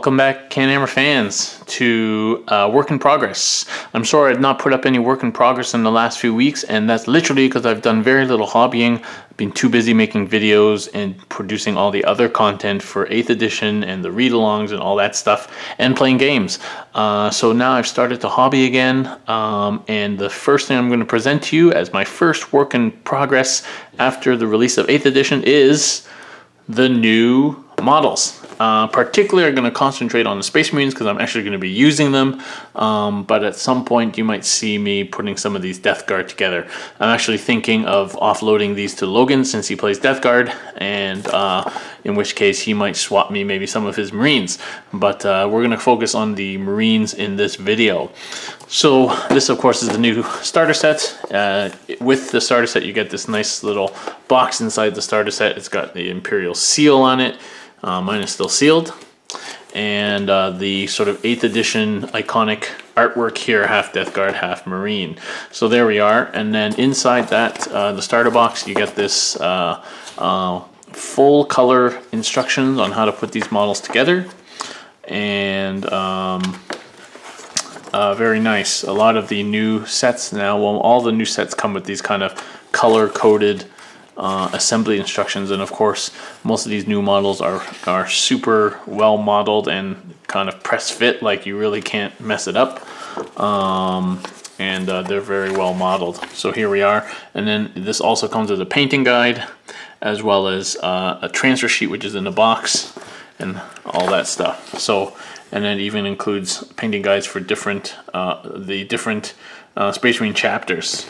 welcome back, CanHammer fans, to work in progress. I'm sorry I've not put up any work in progress in the last few weeks, and that's literally because I've done very little hobbying. I've been too busy making videos and producing all the other content for 8th edition and the read-alongs and all that stuff, and playing games. So now I've started to hobby again, and the first thing I'm going to present to you as my first work in progress after the release of 8th edition is the new models. Particularly I'm going to concentrate on the Space Marines because I'm actually going to be using them, but at some point you might see me putting some of these Death Guard together. I'm actually thinking of offloading these to Logan since he plays Death Guard, and in which case he might swap me maybe some of his Marines, but we're going to focus on the Marines in this video. So this of course is the new starter set. With the starter set you get this nice little box inside the starter set. It's got the Imperial seal on it. Mine is still sealed, and the sort of 8th edition iconic artwork here, half Death Guard, half Marine. So there we are, and then inside that, the starter box, you get this full color instructions on how to put these models together, and very nice. A lot of the new sets now, well, all the new sets come with these kind of color-coded assembly instructions, and of course most of these new models are super well modeled and kind of press fit, like you really can't mess it up, and they're very well modeled. So here we are, and then this also comes with a painting guide as well as a transfer sheet which is in the box and all that stuff. So, and then it even includes painting guides for different the different Space Marine chapters.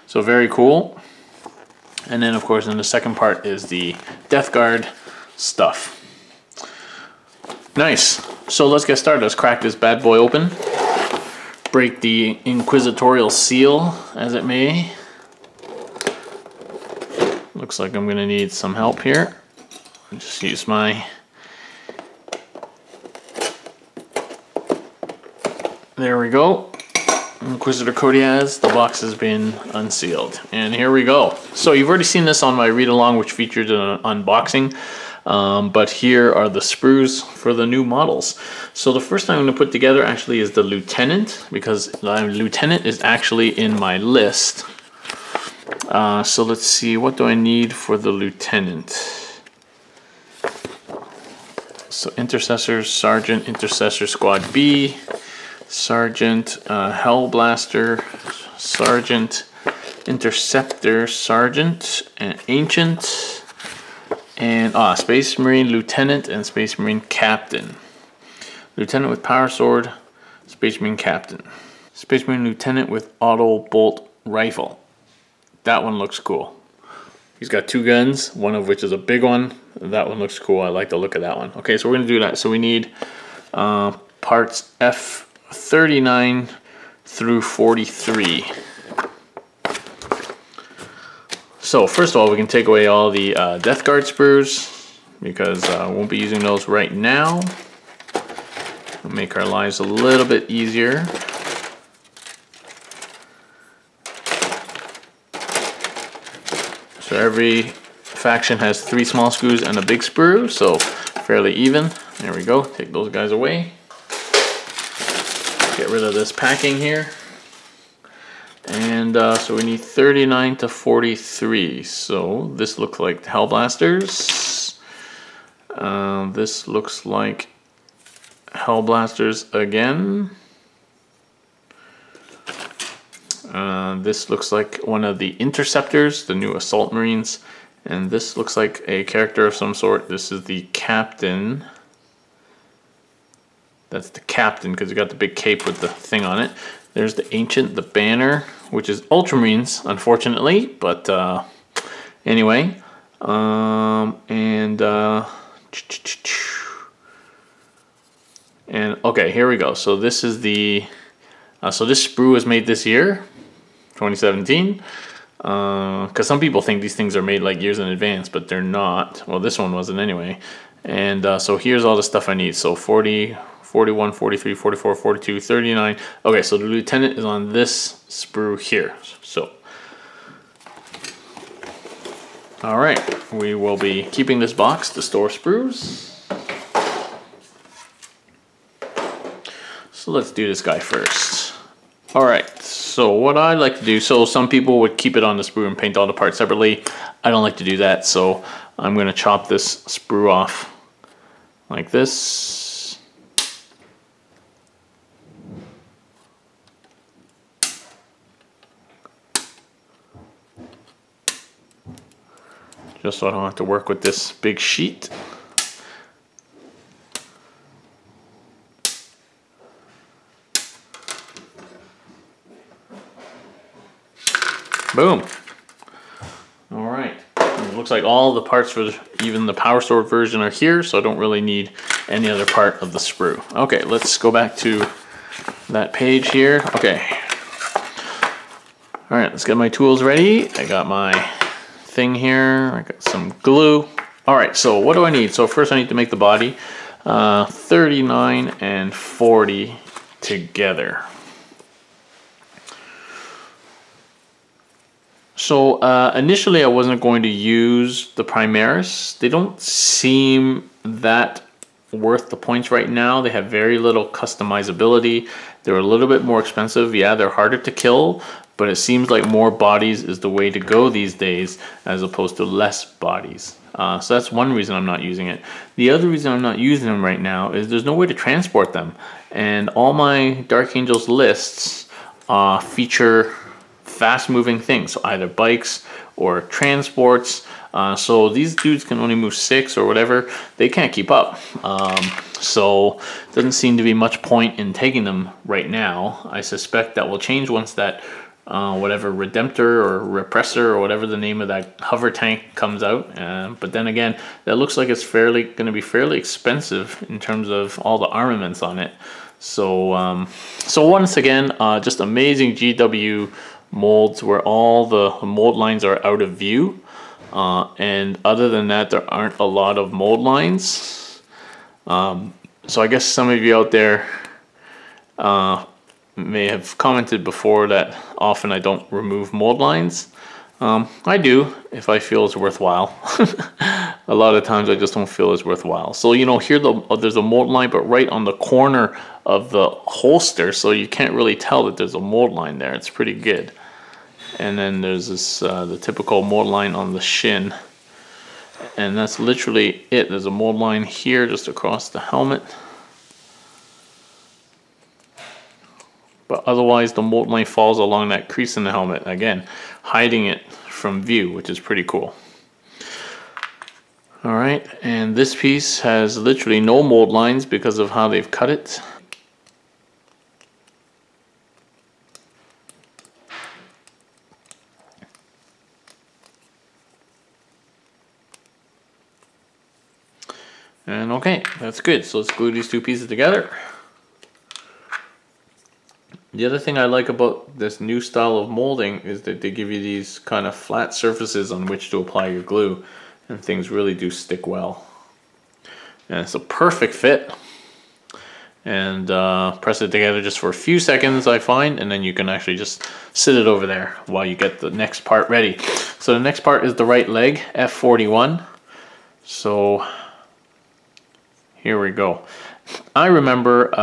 So very cool. And then of course in the second part is the Death Guard stuff. Nice. So let's get started. Let's crack this bad boy open. Break the inquisitorial seal as it may. Looks like I'm going to need some help here. I'll just use my... There we go. Inquisitor Kodiaz, the box has been unsealed, and here we go. So you've already seen this on my read-along, which featured an unboxing, but here are the sprues for the new models. So the first thing I'm going to put together actually is the Lieutenant, because the Lieutenant is actually in my list. So let's see, what do I need for the Lieutenant? So Intercessor, Sergeant, Intercessor Squad B, Sergeant, Hellblaster, Sergeant, Interceptor, Sergeant, and Ancient, and Space Marine Lieutenant and Space Marine Captain. Lieutenant with Power Sword, Space Marine Captain. Space Marine Lieutenant with Auto Bolt Rifle. That one looks cool. He's got 2 guns, one of which is a big one. That one looks cool. I like the look of that one. Okay, so we're going to do that. So we need parts F39 through 43. So first of all, we can take away all the Death Guard sprues because I won't be using those right now. It'll make our lives a little bit easier. So every faction has 3 small screws and a big sprue, so fairly even. There we go, take those guys away. Get rid of this packing here. And so we need 39 to 43. So this looks like Hellblasters. This looks like Hellblasters again. This looks like one of the Interceptors, the new Assault Marines. And this looks like a character of some sort. This is the Captain. That's the Captain because you got the big cape with the thing on it. There's the Ancient, the Banner, which is Ultramarines, unfortunately. But anyway. And okay, here we go. So this is the... so this sprue was made this year, 2017. Because some people think these things are made like years in advance, but they're not. Well, this one wasn't anyway. And so here's all the stuff I need. So 40, 41, 43, 44, 42, 39. Okay, so the Lieutenant is on this sprue here. So, all right, we will be keeping this box to store sprues. So let's do this guy first. All right, so what I like to do, so some people would keep it on the sprue and paint all the parts separately. I don't like to do that, so I'm gonna chop this sprue off like this. Just so I don't have to work with this big sheet. Boom. All right. It looks like all the parts for even the power sword version are here, so I don't really need any other part of the sprue. Okay, let's go back to that page here. Okay. All right, let's get my tools ready. I got my thing here. I got some glue. All right, so what do I need? So first I need to make the body 39 and 40 together. So initially I wasn't going to use the Primaris. They don't seem that worth the points right now. They have very little customizability. They're a little bit more expensive. Yeah, they're harder to kill, but it seems like more bodies is the way to go these days as opposed to less bodies. So that's one reason I'm not using it. The other reason I'm not using them right now is there's no way to transport them. And all my Dark Angels lists feature fast moving things, so either bikes or transports. So these dudes can only move 6 or whatever. They can't keep up. So doesn't seem to be much point in taking them right now. I suspect that will change once that whatever Redemptor or Repressor or whatever the name of that hover tank comes out. But then again, that looks like it's going to be fairly expensive in terms of all the armaments on it. So so once again, just amazing GW molds where all the mold lines are out of view, and other than that there aren't a lot of mold lines. So I guess some of you out there may have commented before that often I don't remove mold lines. I do if I feel it's worthwhile. A lot of times I just don't feel it's worthwhile. So you know, here there's a mold line, but right on the corner of the holster, so you can't really tell that there's a mold line there. It's pretty good. And then there's this the typical mold line on the shin, and that's literally it. There's a mold line here just across the helmet, but otherwise the mold line falls along that crease in the helmet, again hiding it from view, which is pretty cool. All right, and this piece has literally no mold lines because of how they've cut it. And okay, that's good. So let's glue these two pieces together. The other thing I like about this new style of molding is that they give you these kind of flat surfaces on which to apply your glue, and things really do stick well. And it's a perfect fit. And press it together just for a few seconds, I find, and then you can actually just sit it over there while you get the next part ready. So the next part is the right leg, F41. So here we go. I remember,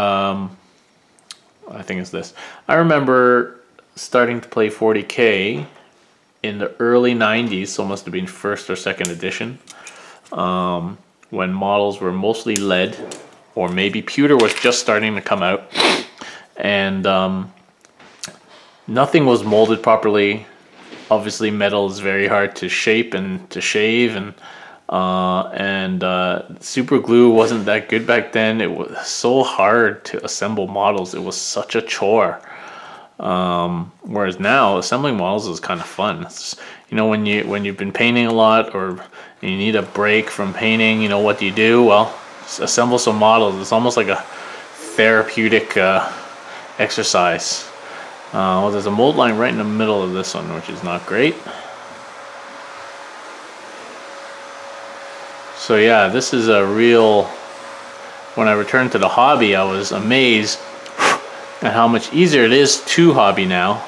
I think it's this. I remember starting to play 40K in the early 90s, so it must have been first or second edition, when models were mostly lead, or maybe pewter was just starting to come out, and nothing was molded properly. Obviously metal is very hard to shape and to shave, and super glue wasn't that good back then. It was so hard to assemble models. It was such a chore. Whereas now assembling models is kind of fun. It's, you know, when you've been painting a lot or you need a break from painting, you know, what do you do? Well, assemble some models. It's almost like a therapeutic exercise. Well, there's a mold line right in the middle of this one, which is not great. So yeah, this is a real, when I returned to the hobby, I was amazed at how much easier it is to hobby now.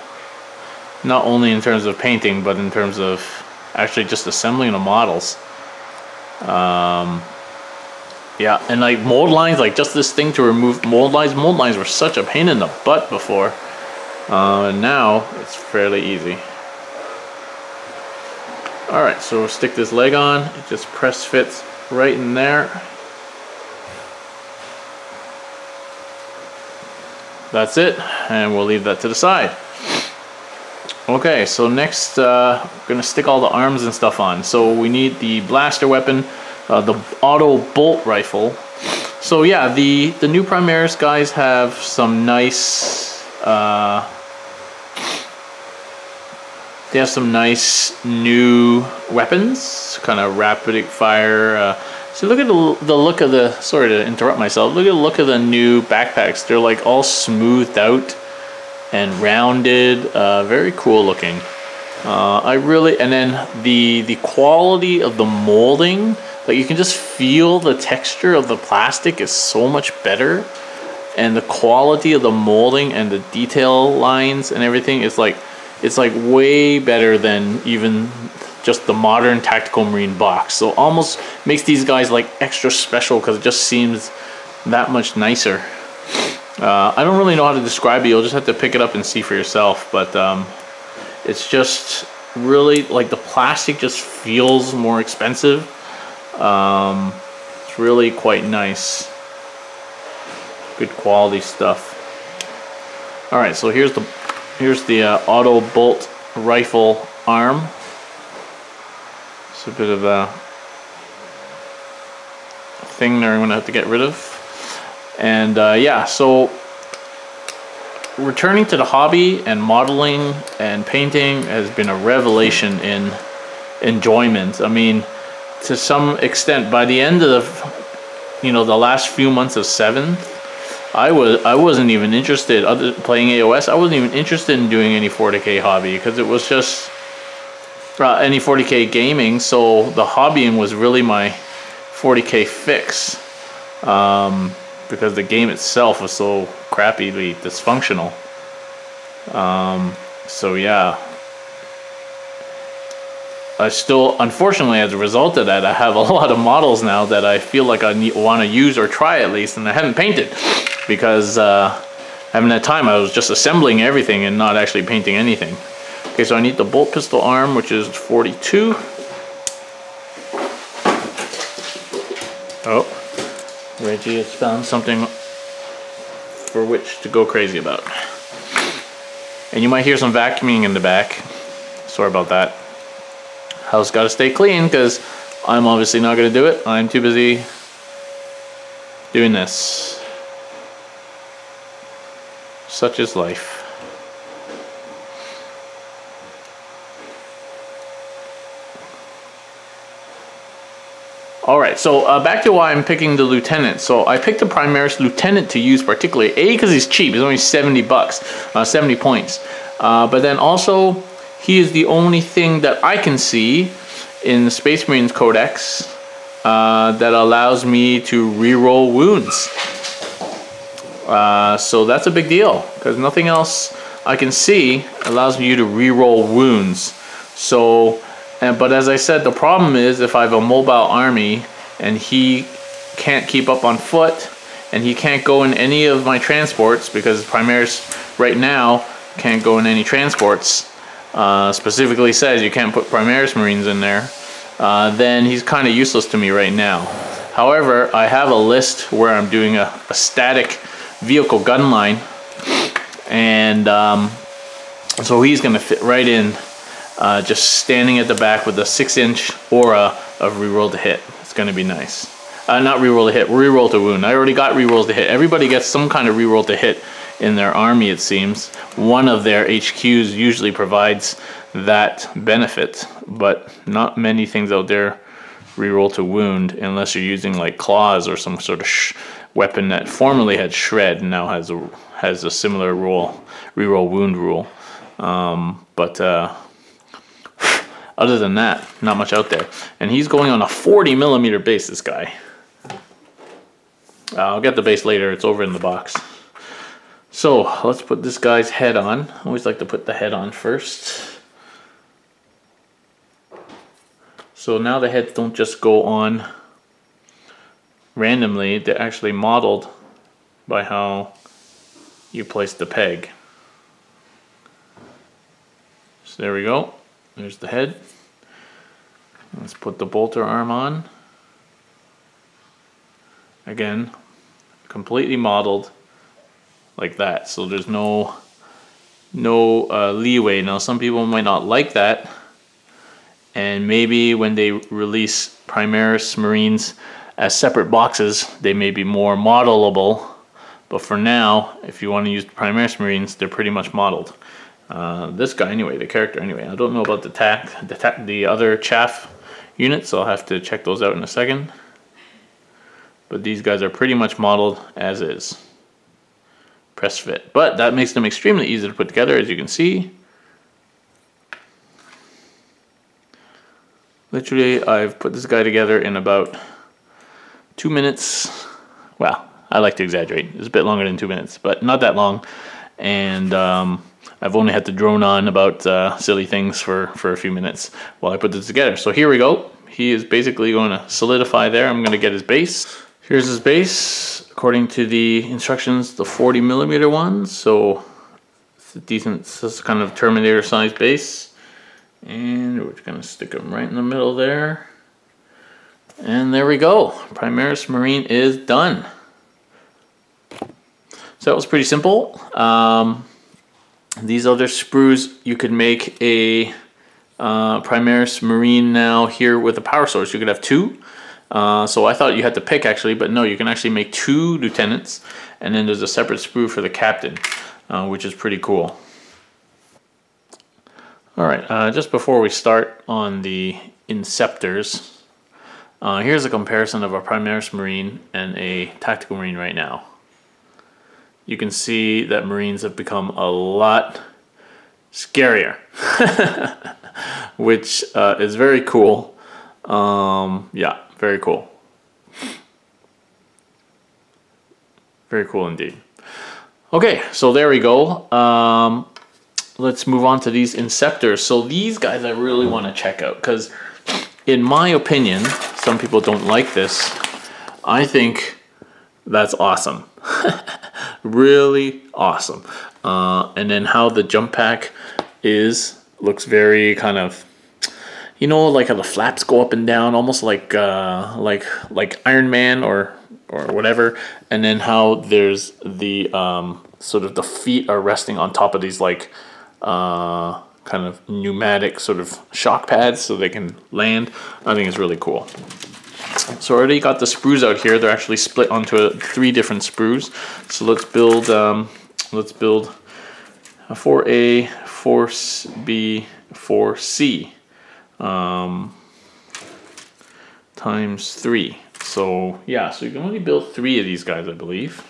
Not only in terms of painting, but in terms of actually just assembling the models. Yeah, and like mold lines, like just this thing to remove mold lines. Mold lines were such a pain in the butt before. And now it's fairly easy. Alright, so we'll stick this leg on. It just press fits right in there. That's it, and we'll leave that to the side. Okay, so next I'm gonna stick all the arms and stuff on. So we need the blaster weapon, the auto bolt rifle. So yeah, the new Primaris guys have some nice they have some nice new weapons, kind of rapid fire. So look at the look of the, sorry to interrupt myself, look at the look of the new backpacks. They're like all smoothed out and rounded, very cool looking. I really, and then the quality of the molding, like you can just feel the texture of the plastic is so much better, and the quality of the molding and the detail lines and everything is like, it's like way better than even just the modern tactical marine box. So almost makes these guys like extra special because it just seems that much nicer. I don't really know how to describe it. You'll just have to pick it up and see for yourself. But it's just really like the plastic just feels more expensive. It's really quite nice. Good quality stuff. All right, so here's the auto bolt rifle arm. It's a bit of a thing there I'm gonna have to get rid of. And yeah, so returning to the hobby and modeling and painting has been a revelation in enjoyment. I mean, to some extent, by the end of the last few months of 7th, I wasn't even interested, other playing AOS, I wasn't even interested in doing any 40k hobby because it was just any 40k gaming. So the hobbying was really my 40k fix, because the game itself was so crappily dysfunctional. So yeah, I still, unfortunately, as a result of that, I have a lot of models now that I feel like I want to use or try at least, and I haven't painted because I haven't had time. I was just assembling everything and not actually painting anything. Okay, so I need the bolt pistol arm, which is 42. Oh, Reggie has found something for which to go crazy about. And you might hear some vacuuming in the back. Sorry about that. House got to stay clean because I'm obviously not going to do it. I'm too busy doing this. Such is life. Alright, so back to why I'm picking the Lieutenant. So I picked the Primaris Lieutenant to use particularly, A, because he's cheap. He's only 70 bucks, 70 points. But then also, he is the only thing that I can see in the Space Marines Codex that allows me to reroll wounds. So that's a big deal, because nothing else I can see allows you to reroll wounds. So, but as I said, the problem is if I have a mobile army and he can't keep up on foot and he can't go in any of my transports, because Primaris right now can't go in any transports, specifically says you can't put Primaris Marines in there, then he's kind of useless to me right now. However, I have a list where I'm doing a static vehicle gun line, and so he's going to fit right in, just standing at the back with a 6-inch aura of reroll to hit. It's going to be nice. Not reroll to hit, reroll to wound. I already got rerolls to hit. Everybody gets some kind of reroll to hit in their army, it seems. One of their HQs usually provides that benefit, but not many things out there reroll to wound unless you're using like claws or some sort of weapon that formerly had shred and now has a similar reroll wound rule. But other than that, not much out there. And he's going on a 40mm base, this guy. I'll get the base later, it's over in the box. So let's put this guy's head on. I always like to put the head on first. So now the heads don't just go on randomly, they're actually modeled by how you place the peg. So there we go. There's the head. Let's put the bolter arm on. Again, completely modeled like that. So there's no leeway. Now some people might not like that, and maybe when they release Primaris Marines as separate boxes, they may be more modelable. But for now, if you want to use Primaris Marines, they're pretty much modeled. This guy anyway, the character anyway. I don't know about the other chaff units, so I'll have to check those out in a second. But these guys are pretty much modeled as is. Press fit. But that makes them extremely easy to put together, as you can see. Literally, I've put this guy together in about 2 minutes. Well, I like to exaggerate. It's a bit longer than 2 minutes, but not that long. And I've only had to drone on about silly things for a few minutes while I put this together. So here we go. He is basically going to solidify there. I'm going to get his base. Here's his base. According to the instructions, the 40mm one. So it's a decent, this kind of Terminator size base. And we're going to stick him right in the middle there. And there we go. Primaris Marine is done. So that was pretty simple. These other sprues, you could make a Primaris Marine now here with a power source. You could have two. So I thought you had to pick actually, but no, you can actually make 2 lieutenants, and then there's a separate sprue for the captain, which is pretty cool. Alright, just before we start on the Inceptors, here's a comparison of a Primaris Marine and a Tactical Marine right now. You can see that Marines have become a lot scarier, which is very cool. Yeah, very cool. Very cool indeed. Okay, so there we go. Let's move on to these Inceptors. So these guys I really want to check out, because in my opinion, some people don't like this. I think that's awesome. Really awesome. And then how the jump pack looks very kind of, you know, like how the flaps go up and down, almost like Iron Man or whatever. And then how there's the sort of the feet are resting on top of these like kind of pneumatic sort of shock pads so they can land. I think it's really cool. So I already got the sprues out here. They're actually split onto 3 different sprues. So let's build a 4A, 4B, 4C times 3. So yeah, so you can only build 3 of these guys, I believe.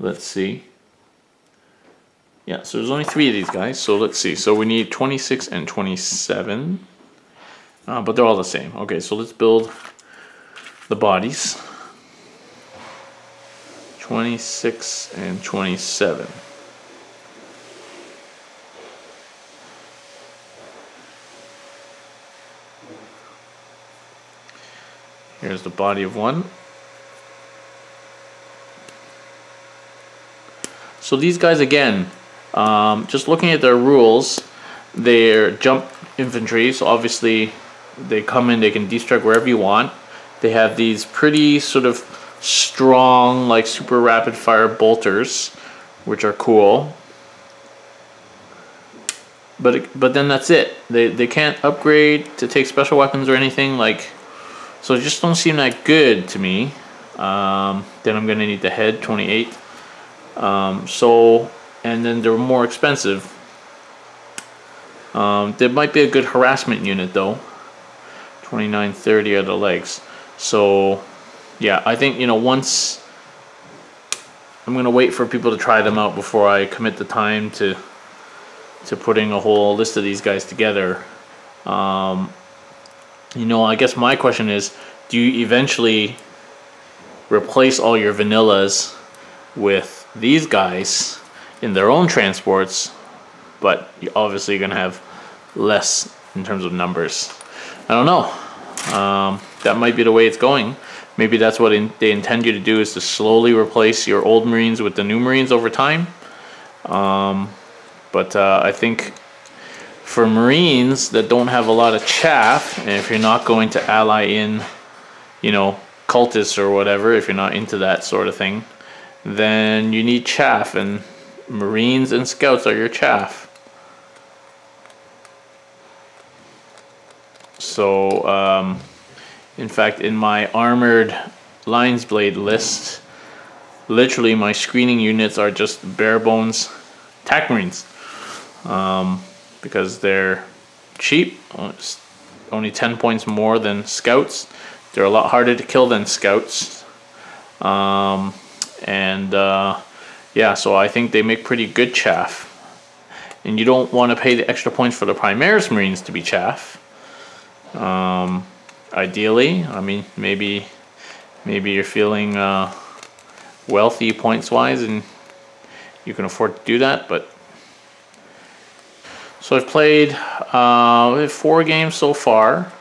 Let's see. Yeah, so there's only 3 of these guys. So let's see. So we need 26 and 27. But they're all the same. Okay, so let's build the bodies. 26 and 27. Here's the body of one. So these guys, again, just looking at their rules, they're jump infantry, so obviously they come in, they can destruct wherever you want. They have these pretty sort of strong, like super rapid fire bolters, which are cool. But then that's it. They can't upgrade to take special weapons or anything, like, so it just don't seem that good to me. Then I'm gonna need the head, 28. And then they're more expensive. There might be a good harassment unit though. 29, 30 are the legs. So yeah, I think, you know, once I'm gonna wait for people to try them out before I commit the time to putting a whole list of these guys together. You know, I guess my question is, do you eventually replace all your vanillas with these guys in their own transports, but you're obviously gonna have less in terms of numbers? I don't know. that might be the way it's going. Maybe that's what they intend you to do, is to slowly replace your old Marines with the new Marines over time. But I think for Marines that don't have a lot of chaff, and if you're not going to ally in, you know, cultists or whatever, if you're not into that sort of thing, then you need chaff, and Marines and Scouts are your chaff. So, in fact, in my armored Lion's Blade list, literally my screening units are just bare bones attack Marines, because they're cheap, only 10 points more than Scouts. They're a lot harder to kill than Scouts, yeah, so I think they make pretty good chaff. And you don't want to pay the extra points for the Primaris Marines to be chaff. Ideally, I mean, maybe you're feeling wealthy points wise and you can afford to do that. But so I've played 4 games so far,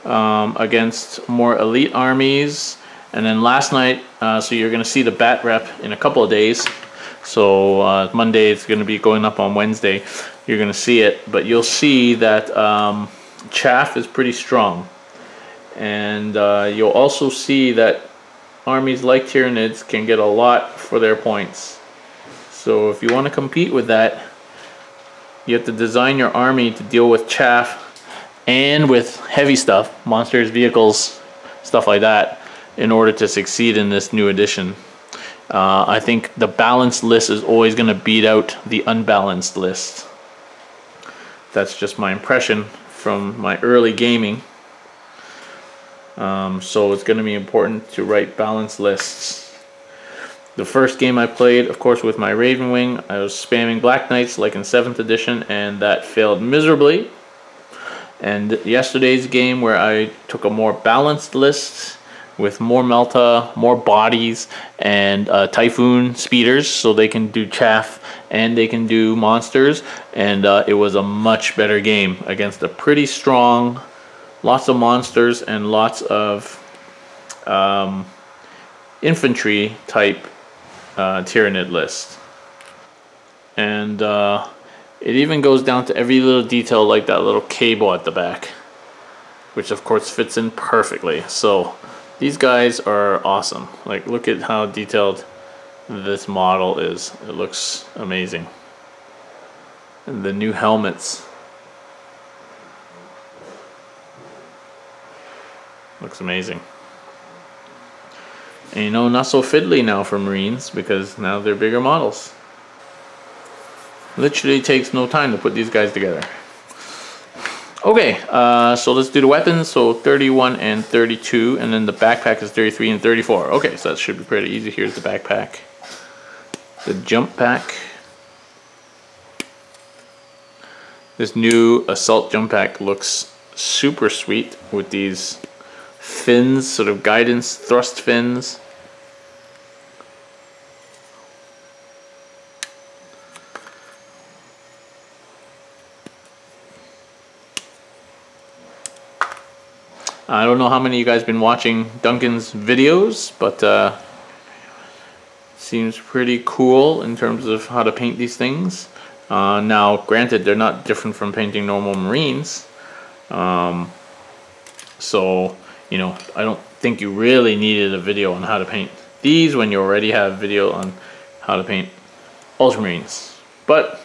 against more elite armies, and then last night, so you're going to see the bat rep in a couple of days. So Monday, it's going to be going up on Wednesday. You're going to see it, but you'll see that chaff is pretty strong, and you'll also see that armies like Tyranids can get a lot for their points. So if you want to compete with that, you have to design your army to deal with chaff and with heavy stuff, monsters, vehicles, stuff like that, in order to succeed in this new edition. I think the balanced list is always going to beat out the unbalanced list. That's just my impression from my early gaming. So it's going to be important to write balanced lists. The first game I played, of course, with my Raven Wing, I was spamming Black Knights like in 7th edition, and that failed miserably. And yesterday's game, where I took a more balanced list with more Melta, more bodies, and Typhoon speeders, so they can do chaff and they can do monsters, and it was a much better game against a pretty strong, lots of monsters and lots of infantry type Tyranid list. And it even goes down to every little detail, like that little cable at the back, which of course fits in perfectly. So these guys are awesome. Like, look at how detailed this model is. It looks amazing. And the new helmets. Looks amazing. And you know, not so fiddly now for Marines, because now they're bigger models. Literally takes no time to put these guys together. Okay, so let's do the weapons. So 31 and 32, and then the backpack is 33 and 34. Okay, so that should be pretty easy. Here's the backpack. The jump pack. This new assault jump pack looks super sweet with these fins, sort of guidance thrust fins. I don't know how many of you guys been watching Duncan's videos, but seems pretty cool in terms of how to paint these things. Now, granted, they're not different from painting normal Marines. So, you know, I don't think you really needed a video on how to paint these when you already have a video on how to paint Ultramarines. But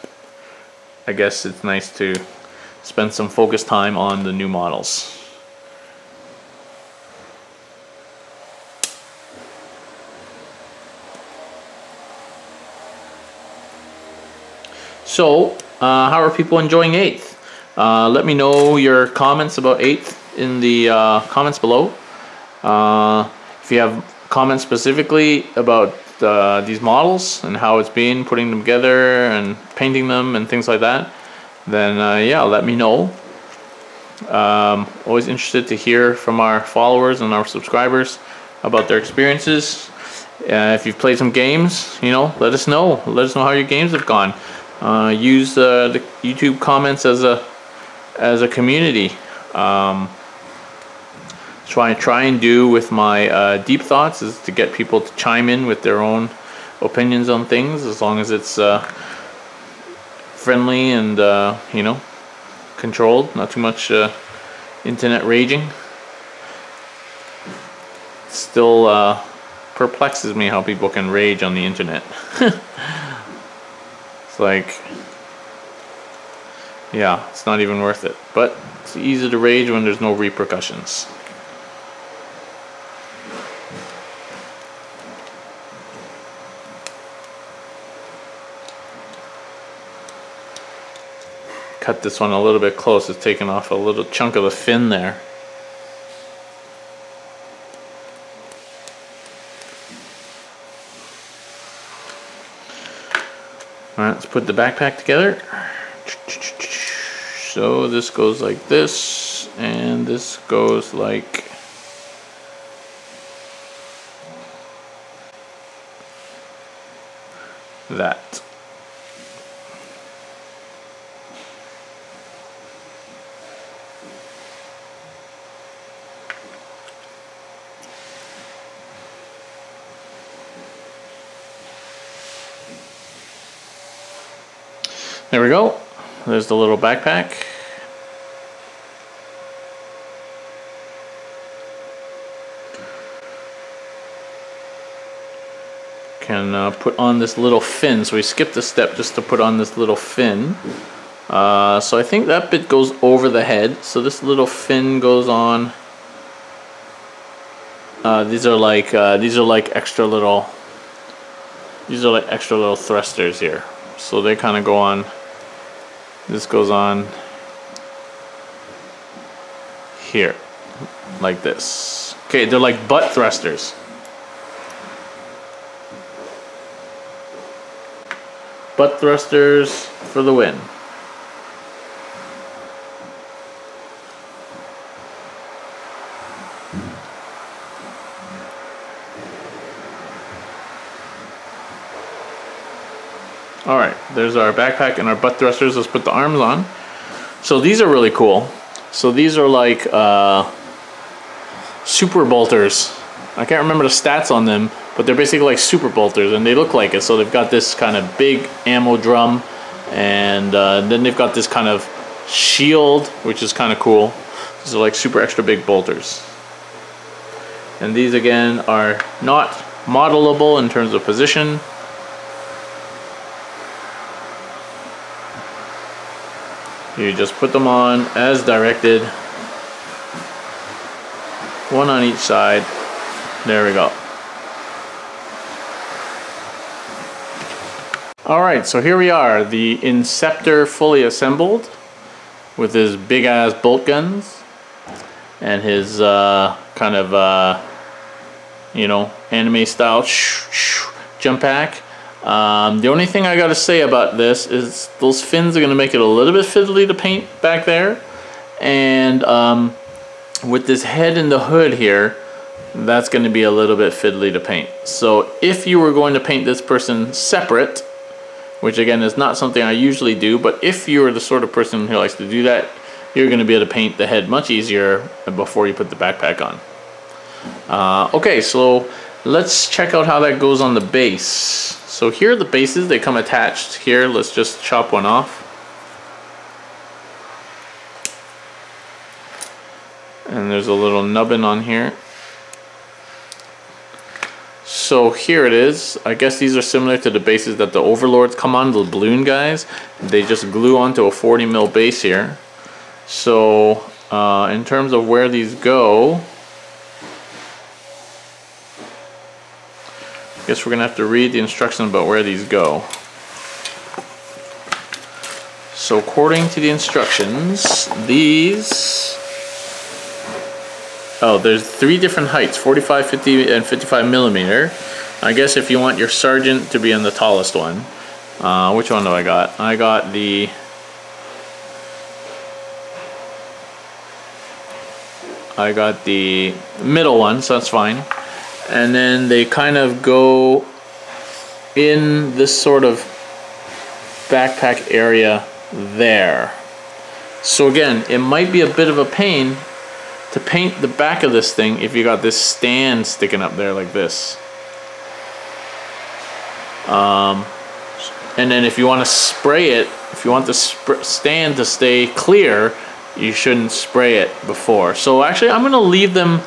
I guess it's nice to spend some focused time on the new models. So, how are people enjoying 8th? Let me know your comments about 8th in the comments below. If you have comments specifically about these models and how it's been putting them together and painting them and things like that, then yeah, let me know. Always interested to hear from our followers and our subscribers about their experiences. If you've played some games, you know, let us know. Let us know how your games have gone. Use the YouTube comments as a community. So what I try and do with my deep thoughts is to get people to chime in with their own opinions on things, as long as it's friendly and you know, controlled, not too much internet raging. Still perplexes me how people can rage on the internet. It's like, yeah, it's not even worth it. But it's easy to rage when there's no repercussions. Cut this one a little bit close. It's taking off a little chunk of the fin there. Alright, let's put the backpack together. So this goes like this, and this goes like that. There we go. There's the little backpack. Can put on this little fin. So we skipped a step just to put on this little fin. So I think that bit goes over the head. So this little fin goes on. These are like extra little thrusters here. So they kind of go on. This goes on here, like this. Okay, they're like butt thrusters. Butt thrusters for the win. Alright, there's our backpack and our butt thrusters. Let's put the arms on. So these are really cool. So these are like super bolters. I can't remember the stats on them, but they're basically like super bolters, and they look like it. So they've got this kind of big ammo drum, and then they've got this kind of shield, which is kind of cool. These are like super extra big bolters. And these again are not modelable in terms of position. You just put them on as directed, one on each side. There we go. Alright, so here we are, the Inceptor fully assembled with his big ass bolt guns and his kind of you know, anime style jump pack. The only thing I gotta say about this is those fins are gonna make it a little bit fiddly to paint back there, and with this head and the hood here, that's gonna be a little bit fiddly to paint. So if you were going to paint this person separate, which again is not something I usually do, but if you're the sort of person who likes to do that, you're gonna be able to paint the head much easier before you put the backpack on. Okay, so let's check out how that goes on the base. So here are the bases, they come attached here. Let's just chop one off. And there's a little nubbin on here. So here it is. I guess these are similar to the bases that the Overlords come on, the balloon guys. They just glue onto a 40 mil base here. So in terms of where these go, I guess we're gonna have to read the instructions about where these go. So according to the instructions, these, oh, there's 3 different heights, 45, 50, and 55 millimeter. I guess if you want your sergeant to be on the tallest one. Which one do I got? I got the middle one, so that's fine. And then they kind of go in this sort of backpack area there. So again, it might be a bit of a pain to paint the back of this thing if you got this stand sticking up there like this. And then if you want to spray it, if you want the stand to stay clear, you shouldn't spray it before. So actually I'm going to leave them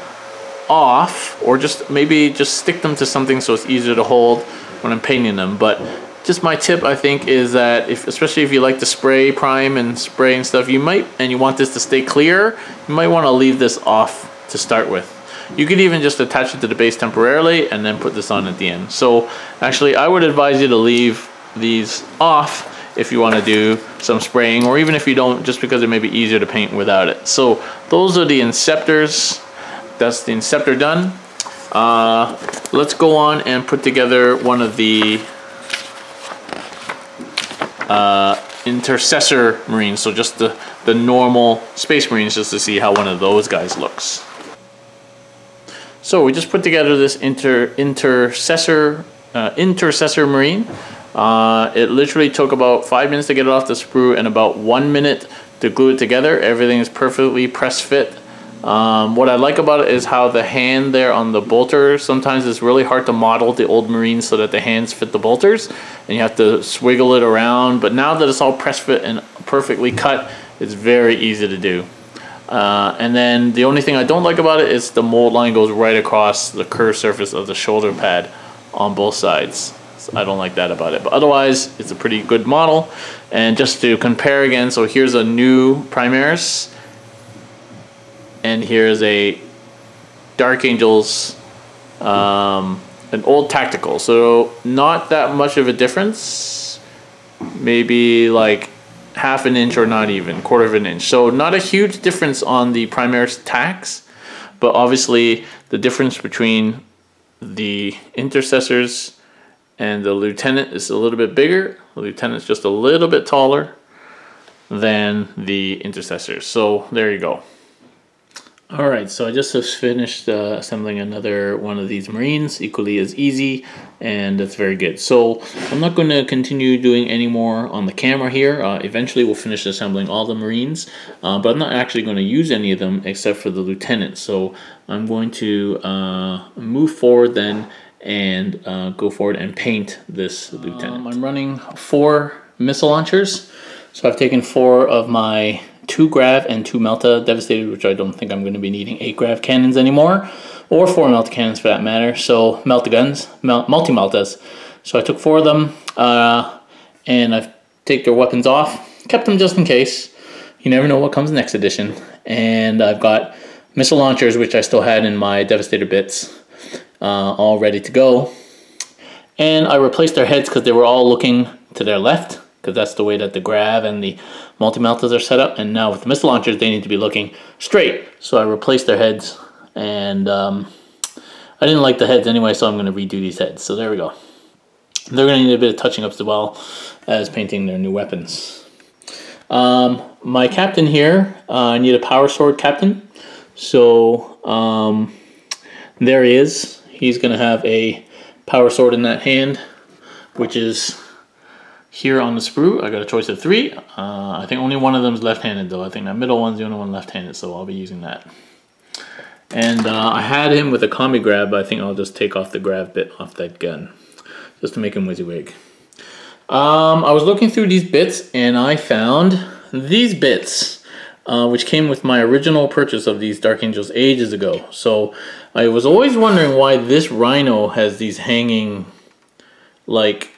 off, or just maybe just stick them to something so it's easier to hold when I'm painting them. But just my tip, I think, is that especially if you like to spray, prime and spray and stuff, you might, and you want this to stay clear, you might want to leave this off to start with. You could even just attach it to the base temporarily and then put this on at the end. So actually I would advise you to leave these off if you want to do some spraying, or even if you don't, just because it may be easier to paint without it. So those are the inceptors. That's the inceptor done. Let's go on and put together one of the Intercessor Marines. So just the normal Space Marines, just to see how one of those guys looks. So we just put together this Intercessor Marine. It literally took about 5 minutes to get it off the sprue and about 1 minute to glue it together. Everything is perfectly press fit. What I like about it is how the hand there on the bolter, sometimes it's really hard to model the old Marines so that the hands fit the bolters, and you have to swiggle it around. But now that it's all press fit and perfectly cut, it's very easy to do. And then the only thing I don't like about it is the mold line goes right across the curved surface of the shoulder pad on both sides. So I don't like that about it, but otherwise it's a pretty good model. And just to compare again, so here's a new Primaris, and here's a Dark Angels, an old tactical. So not that much of a difference, maybe like half an inch or not even, quarter of an inch. So not a huge difference on the Primaris tax, but obviously the difference between the Intercessors and the Lieutenant is a little bit bigger. The Lieutenant's just a little bit taller than the Intercessors. So there you go. Alright, so I just have finished assembling another one of these Marines, equally as easy, and that's very good. So I'm not going to continue doing any more on the camera here. Eventually we'll finish assembling all the Marines, but I'm not actually going to use any of them except for the Lieutenant. So I'm going to move forward then and go forward and paint this Lieutenant. I'm running 4 missile launchers. So I've taken 4 of my 2 grav and 2 melta devastated, which I don't think I'm going to be needing 8 grav cannons anymore, or 4 melta cannons for that matter. So melta guns, multi-meltas. So I took 4 of them, and I've taken their weapons off, kept them just in case. You never know what comes next edition. And I've got missile launchers, which I still had in my devastator bits, all ready to go. And I replaced their heads because they were all looking to their left, because that's the way that the grav and the multi-meltas are set up. And now with the missile launchers, they need to be looking straight. So I replaced their heads, and I didn't like the heads anyway, so I'm going to redo these heads. So there we go. They're going to need a bit of touching up as well as painting their new weapons. My captain here, I need a power sword captain. So there he is. He's going to have a power sword in that hand, which is here on the sprue. I got a choice of 3. I think only one of them is left-handed though. I think that middle one's the only one left-handed, so I'll be using that. And I had him with a combi grab, but I think I'll just take off the grab bit off that gun, just to make him WYSIWYG. I was looking through these bits and I found these bits, which came with my original purchase of these Dark Angels ages ago. So I was always wondering why this Rhino has these hanging, like,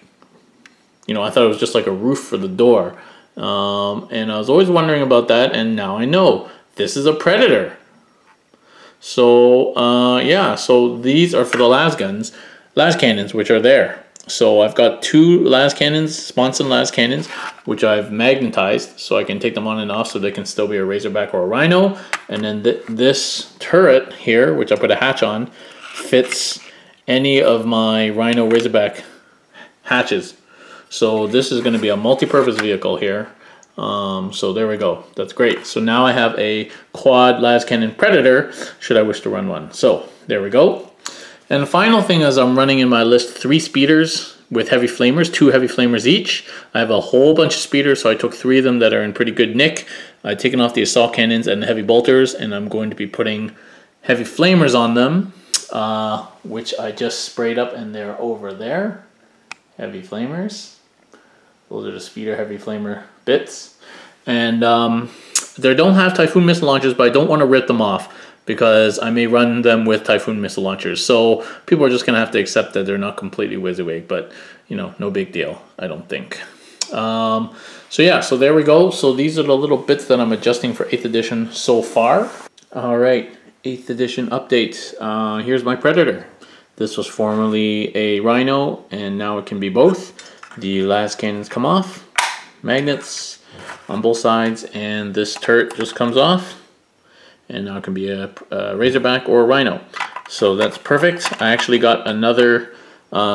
you know, I thought it was just like a roof for the door. And I was always wondering about that, and now I know. This is a Predator. So, yeah, so these are for the las cannons, which are there. So I've got 2 las cannons, Sponson las cannons, which I've magnetized, so I can take them on and off so they can still be a Razorback or a Rhino. And then this turret here, which I put a hatch on, fits any of my Rhino Razorback hatches. So this is going to be a multi-purpose vehicle here. So there we go. That's great. So now I have a quad las cannon Predator, should I wish to run one. So there we go. And the final thing is I'm running in my list 3 speeders, with heavy flamers, 2 heavy flamers each. I have a whole bunch of speeders, so I took 3 of them that are in pretty good nick. I've taken off the assault cannons and the heavy bolters, and I'm going to be putting heavy flamers on them, which I just sprayed up, and they're over there. Heavy flamers. Those are the speeder heavy flamer bits. And they don't have Typhoon missile launchers, but I don't want to rip them off because I may run them with Typhoon missile launchers. So people are just going to have to accept that they're not completely WYSIWYG, but you know, no big deal, I don't think. So yeah, so there we go. So these are the little bits that I'm adjusting for 8th edition so far. All right, 8th edition update. Here's my Predator. This was formerly a Rhino, and now it can be both. The las cannons come off, magnets on both sides, and this turret just comes off. And now it can be a Razorback or a Rhino. So that's perfect. I actually got another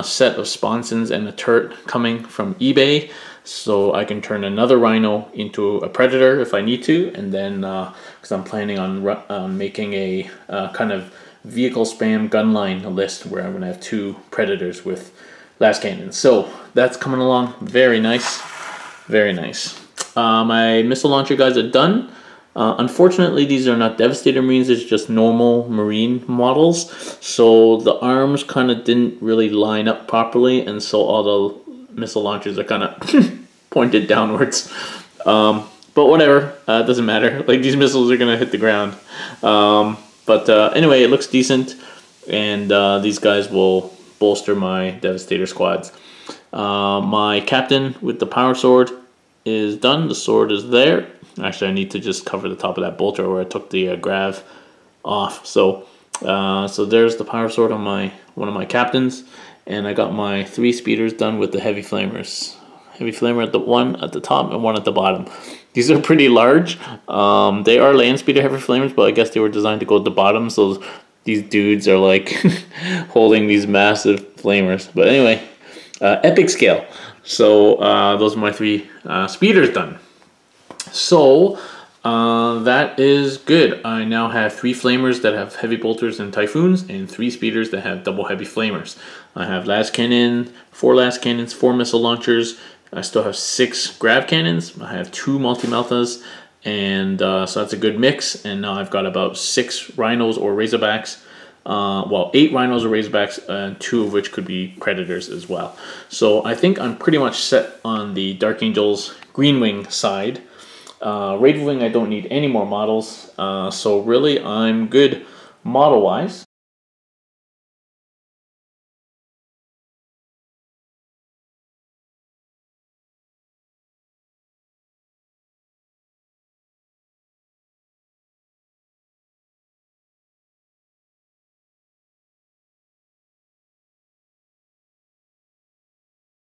set of sponsons and a turret coming from eBay. So I can turn another Rhino into a Predator if I need to. And then, because I'm planning on making a kind of vehicle spam gunline list where I'm going to have 2 Predators with las cannons. So that's coming along. Very nice. Very nice. My missile launcher guys are done. Unfortunately, these are not Devastator Marines, it's just normal Marine models. So the arms kind of didn't really line up properly, and so all the missile launchers are kind of pointed downwards. But whatever, it doesn't matter. Like, these missiles are going to hit the ground. But anyway, it looks decent, and these guys will bolster my Devastator squads. My captain with the power sword is done. The sword is there. Actually, I need to just cover the top of that bolter where I took the grav off. So there's the power sword on one of my captains, and I got my 3 speeders done with the heavy flamers. Heavy flamer at the one at the top and one at the bottom. These are pretty large. They are land speeder heavy flamers, but I guess they were designed to go at the bottom, so these dudes are like holding these massive flamers. But anyway, epic scale. So those are my 3 speeders done. So that is good. I now have 3 flamers that have heavy bolters and typhoons, and 3 speeders that have double heavy flamers. I have las cannon, 4 las cannons, 4 missile launchers. I still have 6 grav cannons. I have 2 multi-meltas, and so that's a good mix. And now I've got about 6 rhinos or razorbacks. Well, 8 rhinos or razorbacks, and 2 of which could be predators as well. So I think I'm pretty much set on the Dark Angels Green Wing side. Raven Wing, I don't need any more models, so really I'm good model-wise.